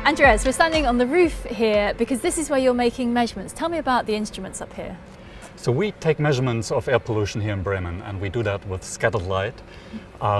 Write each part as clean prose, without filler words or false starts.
Andreas, we're standing on the roof here because this is where you're making measurements. Tell me about the instruments up here. So we take measurements of air pollution here in Bremen, and we do that with scattered light.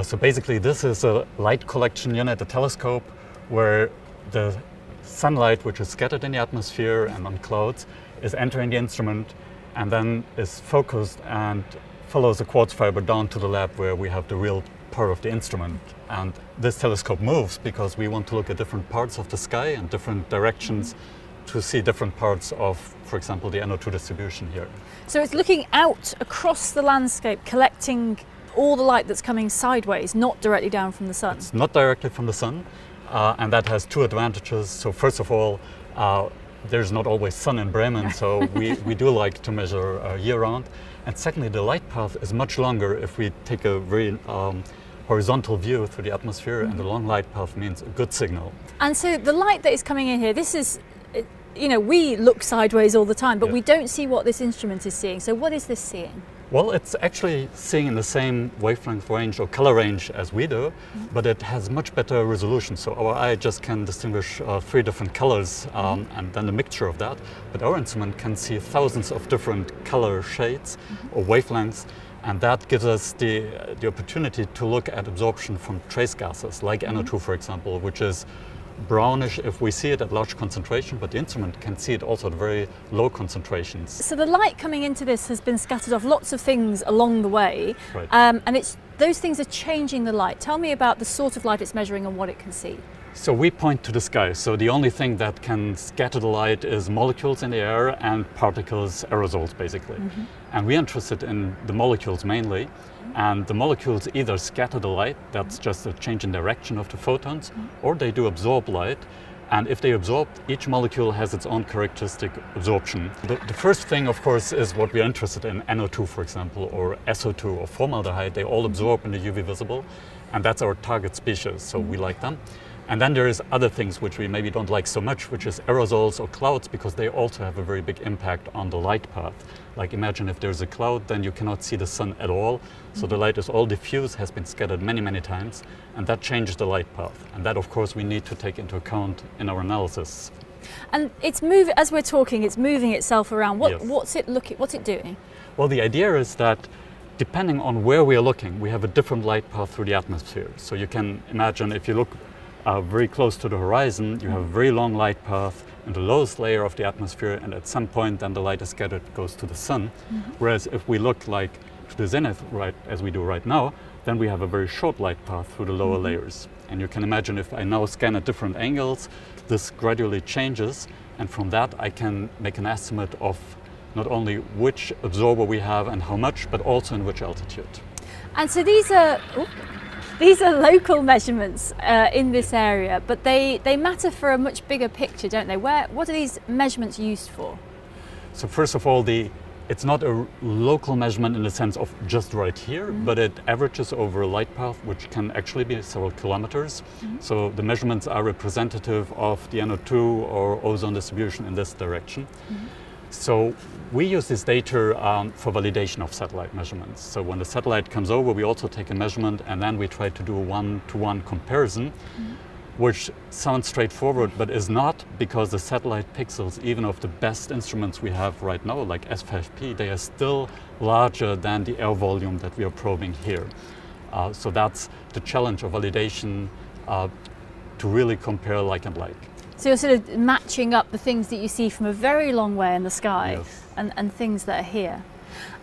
So basically this is a light collection unit, a telescope, where the sunlight, which is scattered in the atmosphere and on clouds, is entering the instrument and then is focused and follows a quartz fiber down to the lab where we have the real part of the instrument. And this telescope moves because we want to look at different parts of the sky and different directions to see different parts of, for example, the NO2 distribution here. So it's looking out across the landscape, collecting all the light that's coming sideways, not directly down from the sun. It's not directly from the sun, and that has two advantages. So first of all, there's not always sun in Bremen, so we do like to measure year-round. And secondly, the light path is much longer if we take a very horizontal view through the atmosphere, and the long light path means a good signal. And so the light that is coming in here, this is, you know, we look sideways all the time, but we don't see what this instrument is seeing. So what is this seeing? Well, it's actually seeing in the same wavelength range or color range as we do, but it has much better resolution. So our eye just can distinguish 3 different colors and then a mixture of that. But our instrument can see thousands of different color shades or wavelengths, and that gives us the opportunity to look at absorption from trace gases, like NO2, for example, which is brownish if we see it at large concentration, but the instrument can see it also at very low concentrations. So the light coming into this has been scattered off lots of things along the way, Right. And those things are changing the light. Tell me about the sort of light it's measuring and what it can see. So we point to the sky. So the only thing that can scatter the light is molecules in the air and particles, aerosols basically. And we're interested in the molecules mainly. And the molecules either scatter the light, that's just a change in direction of the photons, or they do absorb light. And if they absorb, each molecule has its own characteristic absorption. The first thing, of course, is what we're interested in, NO2, for example, or SO2 or formaldehyde. They all absorb in the UV visible, and that's our target species, so we like them. And then there is other things which we maybe don't like so much, which is aerosols or clouds, because they also have a very big impact on the light path. Like imagine if there's a cloud, then you cannot see the sun at all. So the light is all diffuse, has been scattered many, many times, and that changes the light path. And that, of course, we need to take into account in our analysis. And it's moving, as we're talking, it's moving itself around. Yes. What's it doing? Well, the idea is that depending on where we are looking, we have a different light path through the atmosphere. So you can imagine if you look very close to the horizon, you have a very long light path in the lowest layer of the atmosphere, and at some point then the light is scattered, goes to the sun. Whereas if we look like to the zenith, right, as we do right now, then we have a very short light path through the lower layers. And you can imagine if I now scan at different angles, this gradually changes, and from that I can make an estimate of not only which absorber we have and how much, but also in which altitude. And so these are local measurements in this area, but they matter for a much bigger picture, don't they? What are these measurements used for? So first of all, it's not a local measurement in the sense of just right here, but it averages over a light path, which can actually be several kilometers. So the measurements are representative of the NO2 or ozone distribution in this direction. So we use this data for validation of satellite measurements. So when the satellite comes over, we also take a measurement, and then we try to do a one-to-one comparison, which sounds straightforward, but is not, because the satellite pixels, even of the best instruments we have right now, like S5P, they are still larger than the air volume that we are probing here. So that's the challenge of validation, to really compare like and like. So you're sort of matching up the things that you see from a very long way in the sky and things that are here.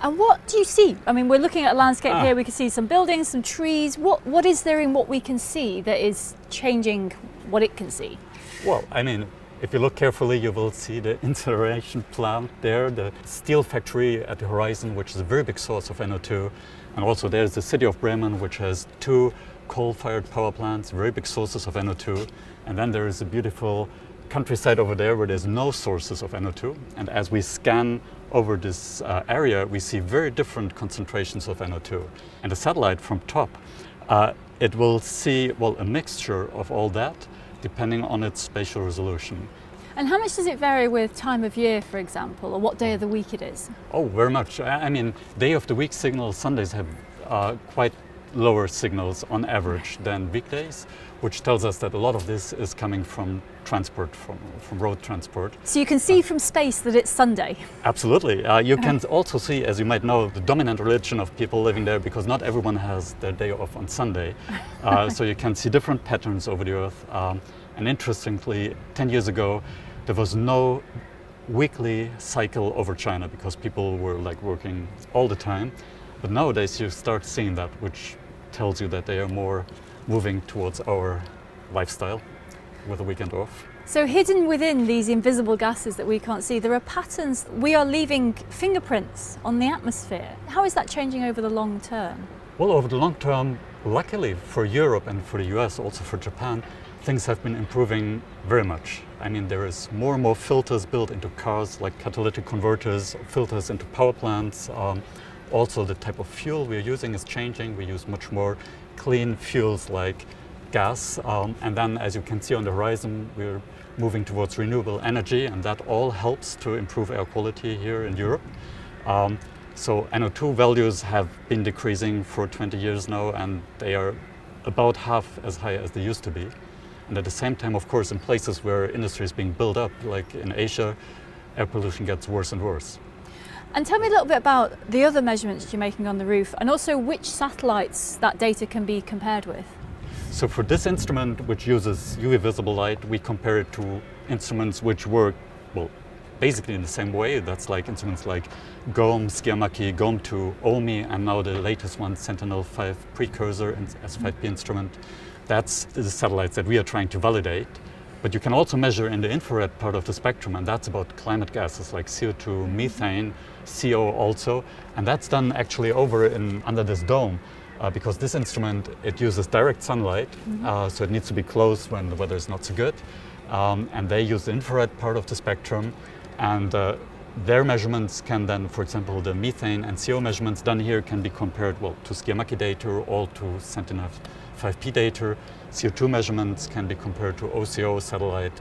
And what do you see? I mean, we're looking at a landscape here, we can see some buildings, some trees. What is there in what we can see that is changing what it can see? Well, I mean, if you look carefully, you will see the incineration plant there, the steel factory at the horizon, which is a very big source of NO2. And also there's the city of Bremen, which has 2 coal-fired power plants, very big sources of NO2. And then there is a beautiful countryside over there where there's no sources of NO2. And as we scan over this area, we see very different concentrations of NO2. And the satellite from top, it will see, well, a mixture of all that, depending on its spatial resolution. And how much does it vary with time of year, for example, or what day of the week it is? Oh, very much. I mean, day of the week signals, Sundays have quite lower signals on average than weekdays, which tells us that a lot of this is coming from transport, from road transport. So you can see from space that it's Sunday. Absolutely. You can also see, as you might know, the dominant religion of people living there, because not everyone has their day off on Sunday. So you can see different patterns over the Earth. And interestingly, 10 years ago, there was no weekly cycle over China because people were like working all the time. But nowadays you start seeing that, which tells you that they are more moving towards our lifestyle with a weekend off. So hidden within these invisible gases that we can't see, there are patterns. We are leaving fingerprints on the atmosphere. How is that changing over the long term? Well, over the long term, luckily for Europe and for the US, also for Japan, things have been improving very much. I mean, there is more and more filters built into cars, like catalytic converters, filters into power plants. Also, the type of fuel we're using is changing. We use much more clean fuels like gas. And then, as you can see on the horizon, we're moving towards renewable energy, and that all helps to improve air quality here in Europe. So NO2 values have been decreasing for 20 years now, and they are about half as high as they used to be. And at the same time, of course, in places where industry is being built up, like in Asia, air pollution gets worse and worse. And tell me a little bit about the other measurements you're making on the roof, and also which satellites that data can be compared with. So for this instrument, which uses UV visible light, we compare it to instruments which work, well, basically in the same way. That's like instruments like GOM, Skiamaki, GOM2, OMI, and now the latest one, Sentinel-5 precursor S5P instrument. That's the satellites that we are trying to validate. But you can also measure in the infrared part of the spectrum, and that's about climate gases like CO2, methane, CO also. And that's done actually under this dome, because this instrument, it uses direct sunlight, so it needs to be closed when the weather is not so good. And they use the infrared part of the spectrum. And their measurements can then, for example, the methane and CO measurements done here can be compared, well, to Skiamaki data or to Sentinel-5P data. CO2 measurements can be compared to OCO satellite.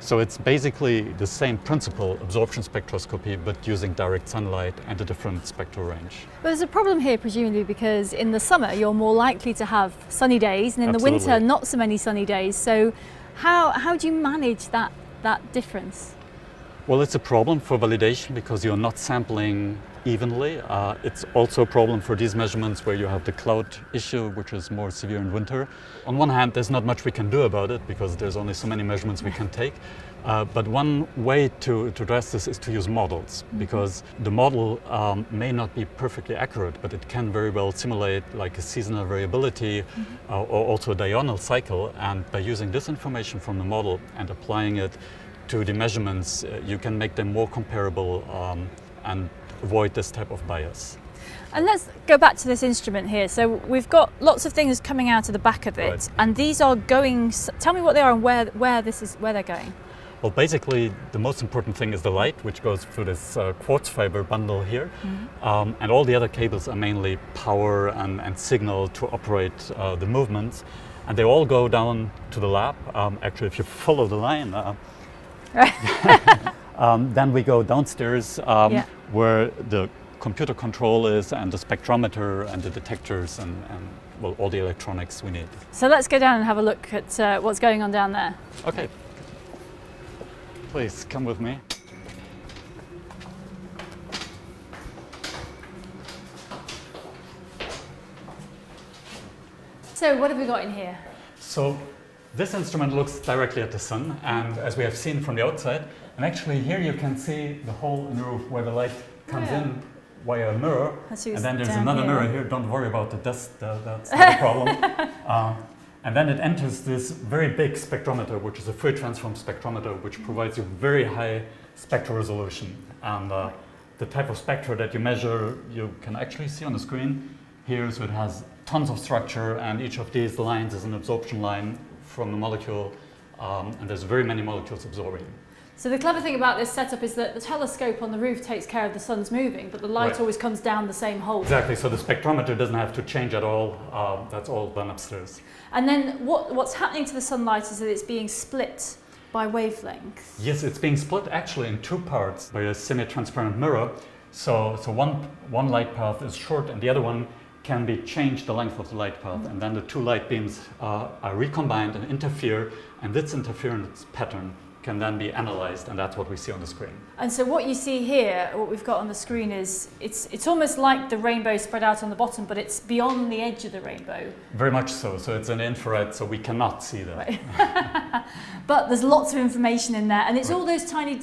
So it's basically the same principle, absorption spectroscopy, but using direct sunlight and a different spectral range. But there's a problem here, presumably, because in the summer you're more likely to have sunny days, and in Absolutely. the winter not so many sunny days. So how do you manage that difference? Well, it's a problem for validation because you're not sampling evenly. It's also a problem for these measurements where you have the cloud issue, which is more severe in winter. On one hand, there's not much we can do about it because there's only so many measurements we can take. But one way to address this is to use models, because the model may not be perfectly accurate, but it can very well simulate like a seasonal variability or also a diurnal cycle. And by using this information from the model and applying it to the measurements, you can make them more comparable and avoid this type of bias. And let's go back to this instrument here. So we've got lots of things coming out of the back of it, Right. and these are going. Tell me what they are and where they're going. Well, basically, the most important thing is the light, which goes through this quartz fiber bundle here. And all the other cables are mainly power and signal to operate the movements. And they all go down to the lab. Actually, if you follow the line, then we go downstairs where the computer control is, and the spectrometer and the detectors and well, all the electronics we need. So let's go down and have a look at what's going on down there. Okay. Please come with me. So what have we got in here? So this instrument looks directly at the sun, and as we have seen from the outside, and actually here you can see the hole in the roof where the light comes in via a mirror, and then there's another mirror here. Don't worry about the dust, that's not a problem. And then it enters this very big spectrometer, which is a Fourier transform spectrometer, which provides you very high spectral resolution. And the type of spectra that you measure, you can actually see on the screen here. So it has tons of structure, and each of these lines is an absorption line from the molecule, and there's very many molecules absorbing. So the clever thing about this setup is that the telescope on the roof takes care of the sun's moving, but the light always comes down the same hole. Exactly, so the spectrometer doesn't have to change at all. That's all done upstairs. And then what's happening to the sunlight is that it's being split by wavelength. Yes, it's being split actually in two parts by a semi-transparent mirror. So one light path is short, and the other one can be changed the length of the light path, and then the two light beams are recombined and interfere, and this interference pattern can then be analyzed, and that's what we see on the screen. And so what you see here, what we've got on the screen is, it's almost like the rainbow spread out on the bottom, but it's beyond the edge of the rainbow. Very much so. So it's an infrared, so we cannot see that. Right. But there's lots of information in there, and it's all those tiny,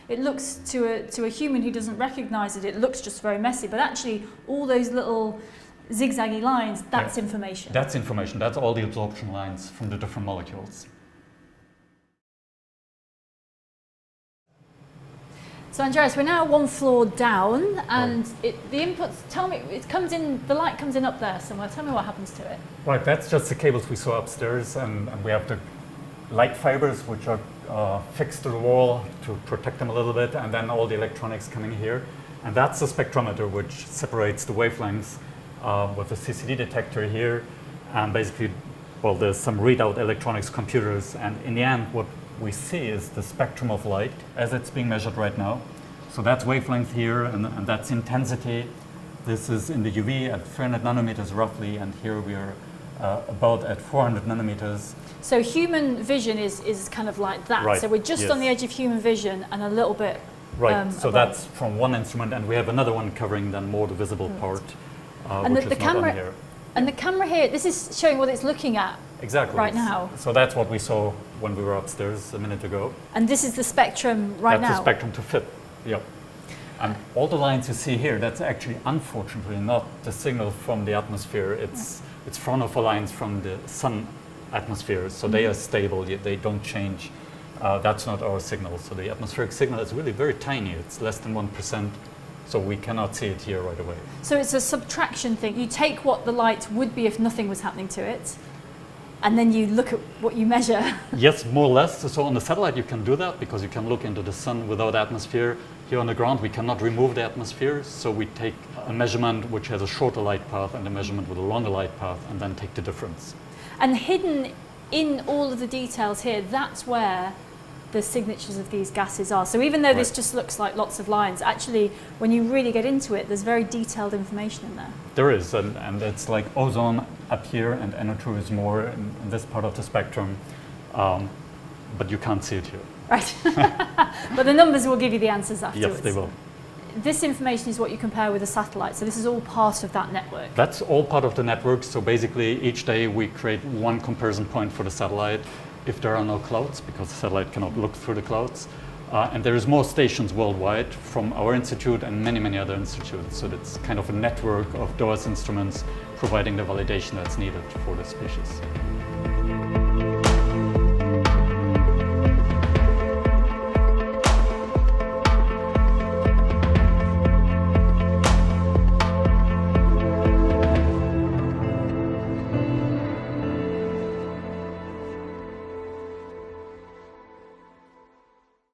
it looks to a human who doesn't recognize it, it looks just very messy, but actually all those little zigzaggy lines, that's information. That's information. That's all the absorption lines from the different molecules. So Andreas, we're now one floor down, and the inputs, tell me, the light comes in up there somewhere. Tell me what happens to it. Right, that's just the cables we saw upstairs, and we have the light fibers which are fixed to the wall to protect them a little bit, and then all the electronics coming here. And that's the spectrometer which separates the wavelengths with the CCD detector here. And basically, well, there's some readout electronics computers, and in the end, what we see is the spectrum of light as it's being measured right now. So that's wavelength here, and that's intensity. This is in the UV at 300 nanometers roughly, and here we are about at 400 nanometers. So human vision is kind of like that. Right. So we're just on the edge of human vision and a little bit right. So above. that's from one instrument, and we have another one covering then more the visible part, and which the is camera, not on here. And the camera here, this is showing what it's looking at. Exactly. Right now. So that's what we saw when we were upstairs a minute ago. And this is the spectrum right now? That's the spectrum to fit, yep. And all the lines you see here, that's actually unfortunately not the signal from the atmosphere. It's Fraunhofer lines from the sun atmosphere, so they are stable, they don't change. That's not our signal. So the atmospheric signal is really very tiny. It's less than 1%. So we cannot see it here right away. So it's a subtraction thing. You take what the light would be if nothing was happening to it, and then you look at what you measure. Yes, more or less. So on the satellite you can do that because you can look into the sun without atmosphere. Here on the ground we cannot remove the atmosphere, so we take a measurement which has a shorter light path and a measurement with a longer light path, and then take the difference. And hidden in all of the details here, that's where the signatures of these gases are. So even though this just looks like lots of lines, actually when you really get into it, there's very detailed information in there. There is, and it's like ozone up here and NO2 is more in this part of the spectrum, but you can't see it here. Right, but the numbers will give you the answers afterwards. Yes, they will. This information is what you compare with a satellite, so this is all part of that network. That's all part of the network, so basically each day we create one comparison point for the satellite if there are no clouds, because the satellite cannot look through the clouds. And there is more stations worldwide from our institute and many, many other institutes. So it's kind of a network of DOAS instruments providing the validation that's needed for the species.